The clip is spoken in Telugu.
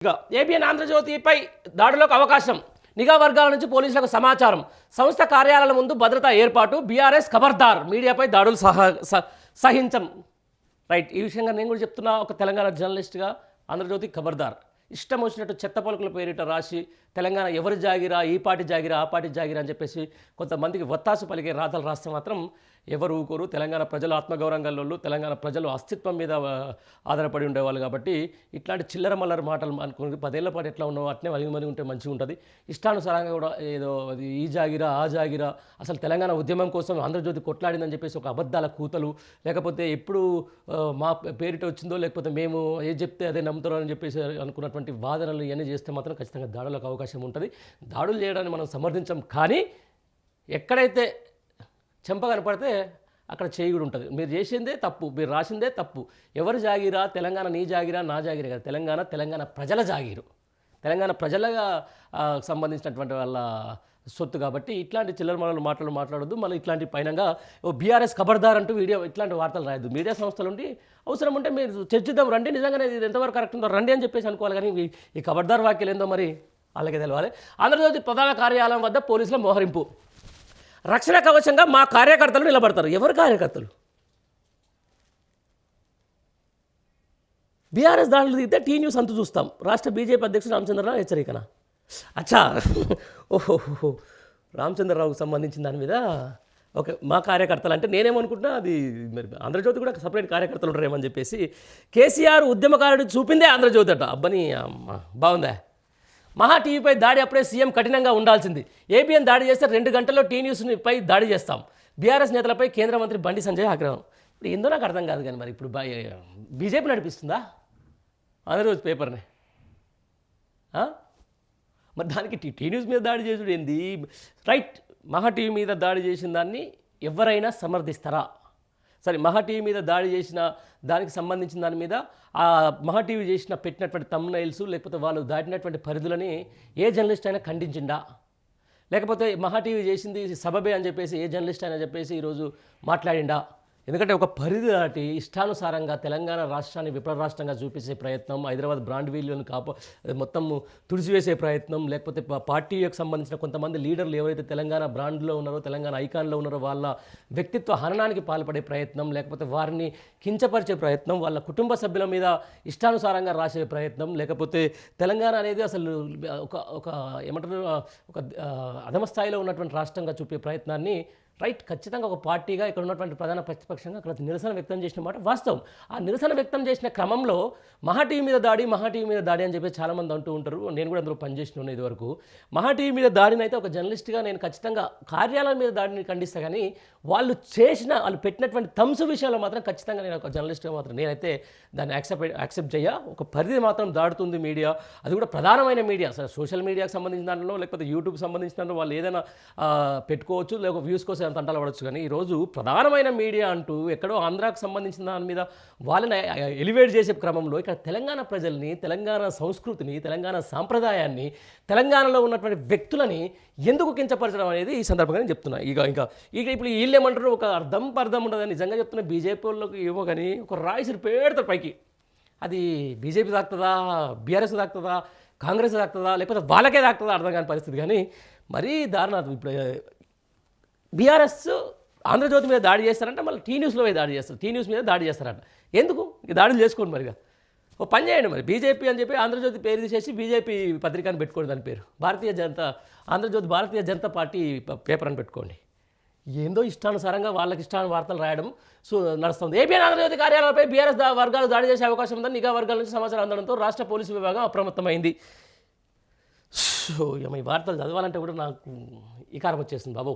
ఇక ఏబిఎన్ ఆంధ్రజ్యోతిపై దాడులకు అవకాశం, నిఘా వర్గాల నుంచి పోలీసులకు సమాచారం, సంస్థ కార్యాలయాల ముందు భద్రతా ఏర్పాటు, బీఆర్ఎస్ ఖబర్దార్, మీడియాపై దాడులు సహించం. రైట్, ఈ విషయంగా నేను కూడా చెప్తున్నా, ఒక తెలంగాణ జర్నలిస్ట్గా ఆంధ్రజ్యోతి ఖబర్దార్. ఇష్టం వచ్చినట్టు చెత్త పలుకుల పేరిట రాసి తెలంగాణ ఎవరి జాగిరా, ఈ పార్టీ జాగిరా, ఆ పార్టీ జాగిరా అని చెప్పేసి కొంతమందికి వత్తాసు పలికే రాతలు రాస్తే మాత్రం ఎవరు ఊకోరు. తెలంగాణ ప్రజలు ఆత్మగౌరవంగా, తెలంగాణ ప్రజలు అస్తిత్వం మీద ఆధారపడి ఉండేవాళ్ళు. కాబట్టి ఇట్లాంటి చిల్లర మల్లర మాటలు అనుకుని 10 ఏళ్ల పాటు ఎట్లా ఉన్నావు అట్నే వలిగి ఉంటే మంచిగా ఉంటుంది. ఇష్టానుసారంగా కూడా ఏదో అది ఈ జాగిరా, ఆ జాగిరా, అసలు తెలంగాణ ఉద్యమం కోసం ఆంధ్రజ్యోతి కొట్లాడిందని చెప్పేసి ఒక అబద్ధాల కూతలు, లేకపోతే ఎప్పుడు మా పేరిట వచ్చిందో, లేకపోతే మేము ఏది చెప్తే అదే నమ్ముతారో అని చెప్పేసి అనుకున్నటువంటి వాదనలు ఇవన్నీ చేస్తే మాత్రం ఖచ్చితంగా దాడులకు అవకాశం ఉంటుంది. దాడులు చేయడాన్ని మనం సమర్థించాం, కానీ ఎక్కడైతే చెంప కనపడితే అక్కడ చేయి కూడా ఉంటుంది. మీరు చేసిందే తప్పు, మీరు రాసిందే తప్పు. ఎవరు జాగిరా? తెలంగాణ నీ జాగిరా, నా జాగిరా కదా. తెలంగాణ ప్రజల జాగిరు, తెలంగాణ ప్రజలుగా సంబంధించినటువంటి వాళ్ళ సొత్తు. కాబట్టి ఇట్లాంటి చిల్లర మనలు మాట్లాడొద్దు. మళ్ళీ ఇట్లాంటి పైనంగా బీఆర్ఎస్ ఖబర్దార్ అంటూ ఇట్లాంటి వార్తలు రాయొద్దు. మీడియా సంస్థలు ఉండి అవసరం ఉంటే మీరు చర్చిద్దాం రండి, నిజంగానే ఇది ఎంతవరకు కరెక్ట్ ఉందో రండి అని చెప్పేసి అనుకోవాలి. కానీ ఈ ఖబర్దార్ వాక్యాలు ఏందో మరి వాళ్ళకే తెలవాలి. ఆంధ్రజ్యోతి ప్రధాన కార్యాలయం వద్ద పోలీసుల మోహరింపు, రక్షణ కవచంగా మా కార్యకర్తలు నిలబడతారు. ఎవరు కార్యకర్తలు? బీఆర్ఎస్ దాడులు దిగితే టీ న్యూస్ అంతు చూస్తాం. రాష్ట్ర బీజేపీ అధ్యక్షుడు రామచంద్రరావు హెచ్చరికన. అచ్చా, ఓహో, రామచంద్రరావుకు సంబంధించిన దాని మీద ఓకే, మా కార్యకర్తలు అంటే నేనేమనుకుంటున్నా, అది మరి ఆంధ్రజ్యోతి కూడా సపరేట్ కార్యకర్తలు ఉంటారేమని చెప్పేసి. కేసీఆర్ ఉద్యమకారుడు చూపిందే ఆంధ్రజ్యోతి అట. అబ్బని బాగుందా? మహా టీవీపై దాడి అప్పుడే సీఎం కఠినంగా ఉండాల్సింది. ఏబిఎన్ దాడి చేస్తే 2 గంటల్లో టీ న్యూస్పై దాడి చేస్తాం. బీఆర్ఎస్ నేతలపై కేంద్ర మంత్రి బండి సంజయ్ ఆగ్రహం. ఇప్పుడు ఏందో నాకు అర్థం కాదు. కానీ మరి ఇప్పుడు బీజేపీ నడిపిస్తుందా ఆంధ్రజ్యోతి పేపర్ని? మరి దానికి టీ న్యూస్ మీద దాడి చేసుడు ఏంది? రైట్, మహా టీవీ మీద దాడి చేసిన దాన్ని ఎవరైనా సమర్థిస్తారా? సరే, మహా టీవీ మీద దాడి చేసిన దానికి సంబంధించిన దాని మీద ఆ మహా టీవీ పెట్టినటువంటి థంబ్నెయిల్స్, లేకపోతే వాళ్ళు దాటినటువంటి పరిధులని ఏ జర్నలిస్ట్ అయినా ఖండించిండా? లేకపోతే మహా టీవీ చేసింది సబబే అని చెప్పేసి ఏ జర్నలిస్ట్ అయినా చెప్పేసి ఈరోజు మాట్లాడిండా? ఎందుకంటే ఒక పరిధి దాటి ఇష్టానుసారంగా తెలంగాణ రాష్ట్రాన్ని విప్లవ రాష్ట్రంగా చూపించే ప్రయత్నం, హైదరాబాద్ బ్రాండ్ వాల్యూని మొత్తం తుడిచివేసే ప్రయత్నం, లేకపోతే పార్టీకి సంబంధించిన కొంతమంది లీడర్లు ఎవరైతే తెలంగాణ బ్రాండ్లో ఉన్నారో, తెలంగాణ ఐకాన్లో ఉన్నారో వాళ్ళ వ్యక్తిత్వ హననానికి పాల్పడే ప్రయత్నం, లేకపోతే వారిని కించపరిచే ప్రయత్నం, వాళ్ళ కుటుంబ సభ్యుల మీద ఇష్టానుసారంగా రాసే ప్రయత్నం, లేకపోతే తెలంగాణ అనేది అసలు ఒక ఏమంటారు, ఒక అధమ స్థాయిలో ఉన్నటువంటి రాష్ట్రంగా చూపే ప్రయత్నాన్ని రైట్ ఖచ్చితంగా ఒక పార్టీగా ఇక్కడ ఉన్నటువంటి ప్రధాన ప్రతిపక్షంగా అక్కడ నిరసన వ్యక్తం చేసిన మాట వాస్తవం. ఆ నిరసన వ్యక్తం చేసిన క్రమంలో మహా టీవీ మీద దాడి అని చెప్పి చాలామంది అంటూ ఉంటారు. నేను కూడా అందులో పనిచేసిన ఇదివరకు. మహా టీవీ మీద దాడిని అయితే ఒక జర్నలిస్ట్గా నేను ఖచ్చితంగా కార్యాలయం మీద దాడిని ఖండిస్తా. కానీ వాళ్ళు పెట్టినటువంటి థమ్స్ విషయంలో మాత్రం ఖచ్చితంగా నేను ఒక జర్నలిస్ట్గా మాత్రం నేనైతే దాన్ని యాక్సెప్ట్ చేయ. ఒక పరిధి మాత్రం దాడుతుంది మీడియా, అది కూడా ప్రధానమైన మీడియా. సోషల్ మీడియాకి సంబంధించిన దాంట్లో, లేకపోతే యూట్యూబ్ సంబంధించిన దాంట్లో వాళ్ళు ఏదైనా పెట్టుకోవచ్చు, లేకపోతే వ్యూస్ కోసం తంటాలు పడవచ్చు. కానీ ఈరోజు ప్రధానమైన మీడియా అంటూ ఎక్కడో ఆంధ్రాకు సంబంధించిన దాని మీద వాళ్ళని ఎలివేట్ చేసే క్రమంలో ఇక్కడ తెలంగాణ ప్రజల్ని, తెలంగాణ సంస్కృతిని, తెలంగాణ సాంప్రదాయాన్ని, తెలంగాణలో ఉన్నటువంటి వ్యక్తులని ఎందుకు కించపరచడం అనేది ఈ సందర్భంగా నేను చెప్తున్నా. ఇంకా ఇప్పుడు వీళ్ళు ఏమంటారు, ఒక అర్థం ఉండదని నిజంగా చెప్తున్నా. బీజేపీ వాళ్ళకి ఏమో కానీ ఒక రాయిసిరి పెడతారు పైకి. అది బీజేపీ తాకుతుందా, బీఆర్ఎస్ తాకుతుందా, కాంగ్రెస్ తాకుతుందా, లేకపోతే వాళ్ళకే తాకుతుందా అర్థం కాని పరిస్థితి. కానీ మరీ దారుణం. ఇప్పుడు బీఆర్ఎస్ ఆంధ్రజ్యోతి మీద దాడి చేస్తారంటే మళ్ళీ టీ న్యూస్లో దాడి చేస్తారు, టీ న్యూస్ మీద దాడి చేస్తారంట. ఎందుకు ఈ దాడులు చేసుకోండి మరిగా. ఓ పని చేయండి మరి, బీజేపీ అని చెప్పి ఆంధ్రజ్యోతి పేరు తీసేసి బీజేపీ పత్రికని పెట్టుకోండి, దాని పేరు ఆంధ్రజ్యోతి భారతీయ జనతా పార్టీ పేపర్ అని పెట్టుకోండి. ఏందో ఇష్టానుసారంగా వాళ్ళకి ఇష్టాన్ని వార్తలు రాయడం నడుస్తుంది. ఏబిఎన్ ఆంధ్రజ్యోతి కార్యాలయాలపై బీఆర్ఎస్ వర్గాలు దాడి చేసే అవకాశం ఉందని నిఘా వర్గాల నుంచి సమాచారం అందడంతో రాష్ట్ర పోలీసు విభాగం అప్రమత్తమైంది. ఈ వార్తలు చదవాలంటే కూడా నాకు ఇకారం వచ్చేసింది బాబు.